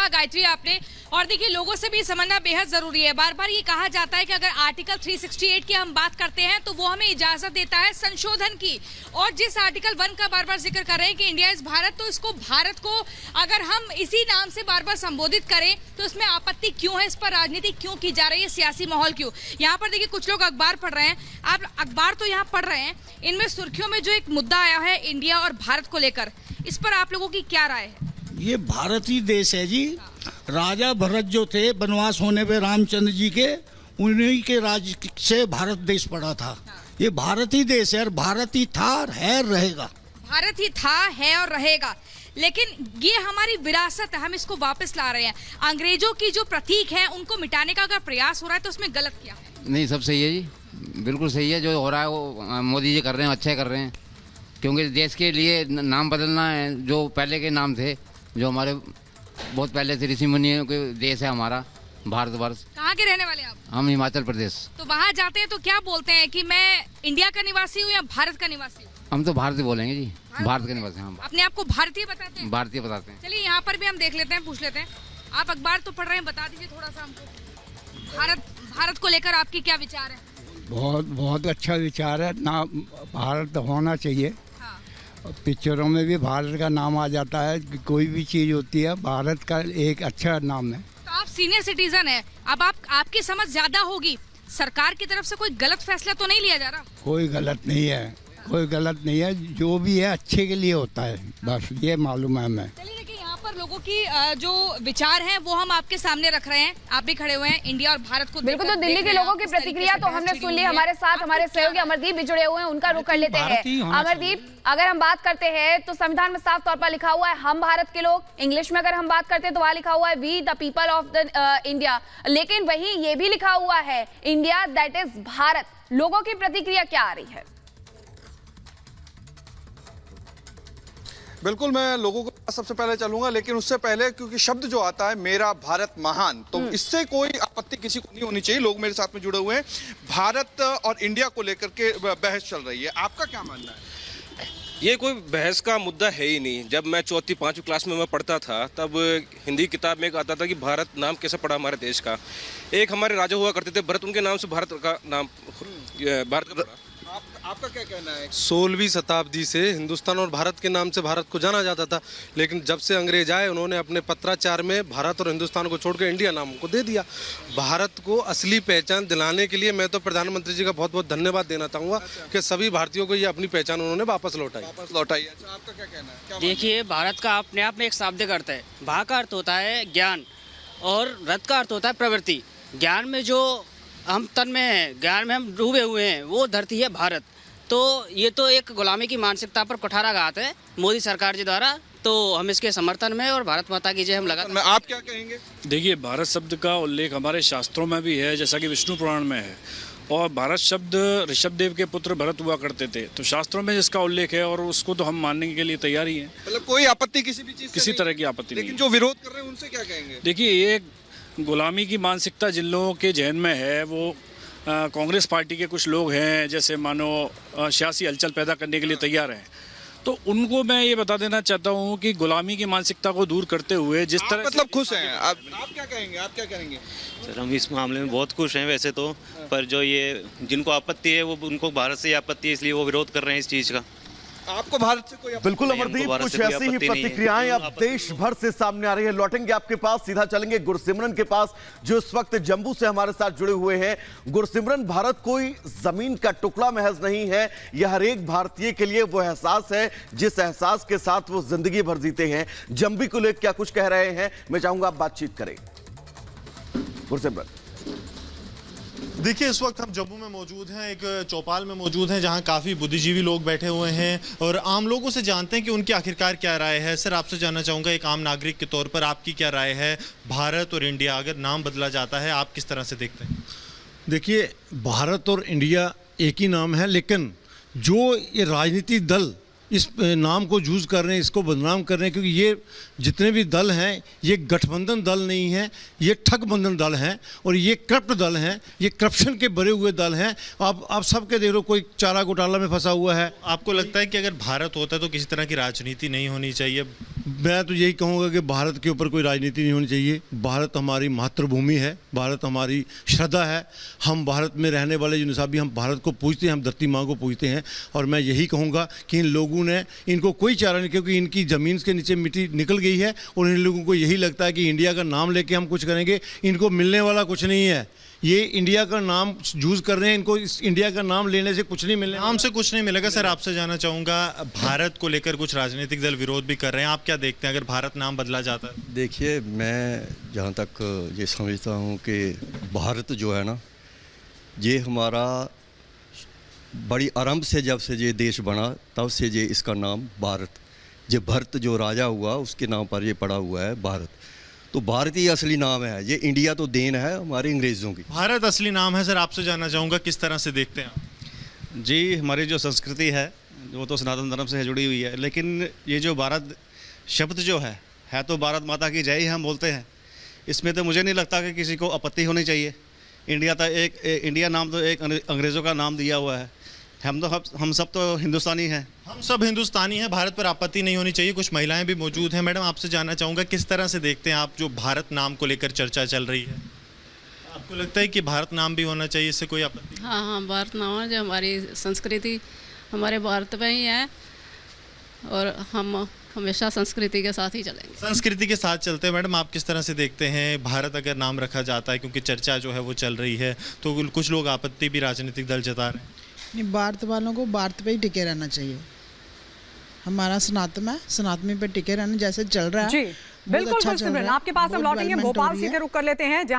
गायत्री आपने। और देखिए, लोगों से भी समझना बेहद जरूरी है। बार बार ये कहा जाता है कि अगर आर्टिकल 368 की हम बात करते हैं तो वो हमें इजाजत देता है संशोधन की, और जिस आर्टिकल 1 का बार बार जिक्र कर रहे हैं कि इंडिया इज भारत, तो इसको भारत को अगर हम इसी नाम से बार बार संबोधित करें तो इसमें आपत्ति क्यों है? इस पर राजनीति क्यों की जा रही है? सियासी माहौल क्यों? यहाँ पर देखिए, कुछ लोग अखबार पढ़ रहे हैं, आप अखबार तो यहाँ पढ़ रहे हैं, इनमें सुर्खियों में जो एक मुद्दा आया है इंडिया और भारत को लेकर, इस पर आप लोगों की क्या राय है? ये भारत ही देश है जी। राजा भरत जो थे, वनवास होने पे रामचंद्र जी के, उन्हीं के राज से भारत देश पड़ा था। ये भारत ही देश है और भारत ही था, है, रहेगा। भारत ही था, है और रहेगा। लेकिन ये हमारी विरासत है, हम इसको वापस ला रहे हैं। अंग्रेजों की जो प्रतीक है उनको मिटाने का अगर प्रयास हो रहा है तो उसमें गलत क्या है? नहीं, सब सही है जी, बिल्कुल सही है। जो हो रहा है वो मोदी जी कर रहे हैं, अच्छा कर रहे हैं। क्योंकि देश के लिए नाम बदलना है, जो पहले के नाम थे, जो हमारे बहुत पहले से ऋषि मुनियों के देश है हमारा भारतवर्ष। कहाँ के रहने वाले आप? हम हिमाचल प्रदेश। तो वहाँ जाते हैं तो क्या बोलते हैं कि मैं इंडिया का निवासी हूँ या भारत का निवासी हूँ? हम तो भारतीय बोलेंगे जी, भारत के निवासी। हम अपने आप को भारतीय बताते हैं? भारतीय बताते हैं। चलिए, यहाँ पर भी हम देख लेते हैं, पूछ लेते हैं। आप अखबार तो पढ़ रहे हैं, बता दीजिए थोड़ा सा हमको, भारत को लेकर आपकी क्या विचार है? बहुत अच्छा विचार है ना, भारत होना चाहिए। हाँ। पिक्चरों में भी भारत का नाम आ जाता है, कोई भी चीज़ होती है भारत का एक अच्छा नाम है। तो आप सीनियर सिटीजन है, अब आपकी समझ ज्यादा होगी, सरकार की तरफ से कोई गलत फैसला तो नहीं लिया जा रहा? कोई गलत नहीं है, कोई गलत नहीं है, जो भी है अच्छे के लिए होता है, बस ये मालूम है हमें। चलिए, देखिए, यहाँ पर लोगों की जो विचार हैं वो हम आपके सामने रख रहे हैं। आप भी खड़े हुए हैं, इंडिया और भारत को बिल्कुल। तो दिल्ली के लोगों की प्रतिक्रिया तो हमने सुन ली। हमारे साथ हमारे सहयोगी अमरदीप भी जुड़े हुए हैं, उनका रुख कर लेते हैं। अमरदीप, अगर हम बात करते हैं तो संविधान में साफ तौर पर लिखा हुआ है हम भारत के लोग। इंग्लिश में अगर हम बात करते हैं तो वहां लिखा हुआ है we the people of the India. लेकिन वहीं ये भी लिखा हुआ है इंडिया दैट इज भारत। लोगों की प्रतिक्रिया क्या आ रही है? बिल्कुल, मैं लोगों को सबसे पहले चलूंगा, लेकिन उससे पहले क्योंकि शब्द जो आता है मेरा भारत महान, तो इससे कोई आपत्ति किसी को नहीं होनी चाहिए। लोग मेरे साथ में जुड़े हुए हैं, भारत और इंडिया को लेकर के बहस चल रही है, आपका क्या मानना है? ये कोई बहस का मुद्दा है ही नहीं। जब मैं 4वीं 5वीं क्लास में मैं पढ़ता था, तब हिंदी किताब में एक आता था कि भारत नाम कैसे पड़ा हमारे देश का। एक हमारे राजा हुआ करते थे भरत, उनके नाम से भारत का नाम भारत का पड़ा। आपका क्या कहना है? 16वीं शताब्दी से हिंदुस्तान और भारत के नाम से भारत को जाना जाता था, लेकिन जब से अंग्रेज आए उन्होंने अपने पत्राचार में भारत और हिंदुस्तान को छोड़कर इंडिया नाम को दे दिया। भारत को असली पहचान दिलाने के लिए मैं तो प्रधानमंत्री जी का बहुत बहुत धन्यवाद देना चाहूँगा कि सभी भारतीयों को ये अपनी पहचान उन्होंने वापस लौटाई। अच्छा, आपका क्या कहना है? देखिए, भारत का अपने आप में एक शाब्दिक अर्थ है। भा का अर्थ होता है ज्ञान और रथ का अर्थ होता है प्रवृत्ति। ज्ञान में जो हम तन में हैं, ज्ञान में हम डूबे हुए हैं, वो धरती है भारत। तो ये तो एक गुलामी की मानसिकता पर कुठाराघात है मोदी सरकार जी द्वारा, तो हम इसके समर्थन में और भारत माता की जय हम लगातार। आप क्या कहेंगे? देखिए, भारत शब्द का उल्लेख हमारे शास्त्रों में भी है, जैसा कि विष्णु पुराण में है। और भारत शब्द ऋषभदेव के पुत्र भरत हुआ करते थे, तो शास्त्रों में इसका उल्लेख है और उसको तो हम मानने के लिए तैयार ही हैं। मतलब कोई आपत्ति किसी भी चीज, किसी तरह की आपत्ति नहीं। लेकिन जो विरोध कर रहे हैं उनसे क्या कहेंगे? देखिए, ये गुलामी की मानसिकता जिन लोगों के जहन में है, वो कांग्रेस पार्टी के कुछ लोग हैं, जैसे मानो सियासी हलचल पैदा करने के लिए तैयार हैं, तो उनको मैं ये बता देना चाहता हूँ कि गुलामी की मानसिकता को दूर करते हुए जिस तरह मतलब खुश हैं आप क्या कहेंगे? आप क्या करेंगे? सर, हम इस मामले में बहुत खुश हैं वैसे तो, पर जो ये जिनको आपत्ति है वो उनको भारत से आपत्ति है, इसलिए वो विरोध कर रहे हैं इस चीज़ का। आपको भारत से कोई? बिल्कुल अमरदीप, कुछ ऐसी ही प्रतिक्रियाएं अब देश भर से सामने आ रही है। लौटेंगे आपके पास, सीधा चलेंगे गुरसिमरन के पास जो इस वक्त जम्मू से हमारे साथ जुड़े हुए हैं। गुरसिमरन, भारत कोई जमीन का टुकड़ा महज नहीं है, यह हर एक भारतीय के लिए वो एहसास है जिस एहसास के साथ वो जिंदगी भर जीते हैं। जम्बी को लेकर क्या कुछ कह रहे हैं, मैं चाहूंगा आप बातचीत करें। गुरसिमरन, देखिए, इस वक्त हम जम्मू में मौजूद हैं, एक चौपाल में मौजूद हैं जहां काफ़ी बुद्धिजीवी लोग बैठे हुए हैं और आम लोगों से जानते हैं कि उनकी आखिरकार क्या राय है। सर, आपसे जानना चाहूँगा एक आम नागरिक के तौर पर आपकी क्या राय है? भारत और इंडिया अगर नाम बदला जाता है, आप किस तरह से देखते हैं? देखिए, भारत और इंडिया एक ही नाम है, लेकिन जो ये राजनीतिक दल इस नाम को यूज़ कर रहे हैं, इसको बदनाम कर रहे हैं, क्योंकि ये जितने भी दल हैं ये गठबंधन दल नहीं है, ये ठगबंधन दल हैं और ये करप्ट दल हैं, ये करप्शन के भरे हुए दल हैं। आप सबके देख लो, कोई चारा घोटाला में फंसा हुआ है। आपको लगता है कि अगर भारत होता तो किसी तरह की राजनीति नहीं होनी चाहिए? मैं तो यही कहूँगा कि भारत के ऊपर कोई राजनीति नहीं होनी चाहिए। भारत हमारी मातृभूमि है, भारत हमारी श्रद्धा है। हम भारत में रहने वाले जो निसाबी, हम भारत को पूजते हैं, हम धरती माँ को पूजते हैं। और मैं यही कहूँगा कि इन लोगों ने, इनको कोई चारा नहीं, क्योंकि इनकी ज़मीन के नीचे मिट्टी निकल गई है और इन लोगों को यही लगता है कि इंडिया का नाम लेके हम कुछ करेंगे। इनको मिलने वाला कुछ नहीं है। ये इंडिया का नाम यूज़ कर रहे हैं, इनको इस इंडिया का नाम लेने से कुछ नहीं मिलने, नाम से कुछ नहीं मिलेगा। सर, आपसे जानना चाहूँगा, भारत को लेकर कुछ राजनीतिक दल विरोध भी कर रहे हैं, आप क्या देखते हैं अगर भारत नाम बदला जाता है? देखिए, मैं जहाँ तक ये समझता हूँ कि भारत जो है ना, ये हमारा बड़ी आरंभ से, जब से ये देश बना तब से ये इसका नाम भारत, ये भरत जो राजा हुआ उसके नाम पर ये पड़ा हुआ है भारत। तो भारत ही असली नाम है, ये इंडिया तो देन है हमारे अंग्रेज़ों की। भारत असली नाम है। सर, आपसे जानना चाहूँगा किस तरह से देखते हैं आप? जी, हमारी जो संस्कृति है वो तो सनातन धर्म से जुड़ी हुई है, लेकिन ये जो भारत शब्द जो है तो भारत माता की जय ही हम बोलते हैं। इसमें तो मुझे नहीं लगता कि किसी को आपत्ति होनी चाहिए। इंडिया नाम तो एक अंग्रेज़ों का नाम दिया हुआ है। हम सब तो हिंदुस्तानी हैं। हम सब हिंदुस्तानी हैं, भारत पर आपत्ति नहीं होनी चाहिए। कुछ महिलाएं भी मौजूद हैं। मैडम, आपसे जानना चाहूँगा किस तरह से देखते हैं आप जो भारत नाम को लेकर चर्चा चल रही है? आपको लगता है कि भारत नाम भी होना चाहिए, इससे कोई आपत्ति? हाँ, भारत नाम है, जो हमारी संस्कृति हमारे भारत में ही है और हम हमेशा संस्कृति के साथ ही चलेंगे। संस्कृति के साथ चलते हैं। मैडम, आप किस तरह से देखते हैं भारत अगर नाम रखा जाता है, क्योंकि चर्चा जो है वो चल रही है, तो कुछ लोग आपत्ति भी राजनीतिक दल जता रहे हैं? नहीं, भारत वालों को भारत पे ही टिके रहना चाहिए। हमारा सनातन है, सनातनी पे टिके रहना, जैसे चल रहा है। जी बिल्कुल। अच्छा गुरसिमरन, आपके पास हम लौटेंगे। भोपाल सीधे रुक कर लेते हैं, जहां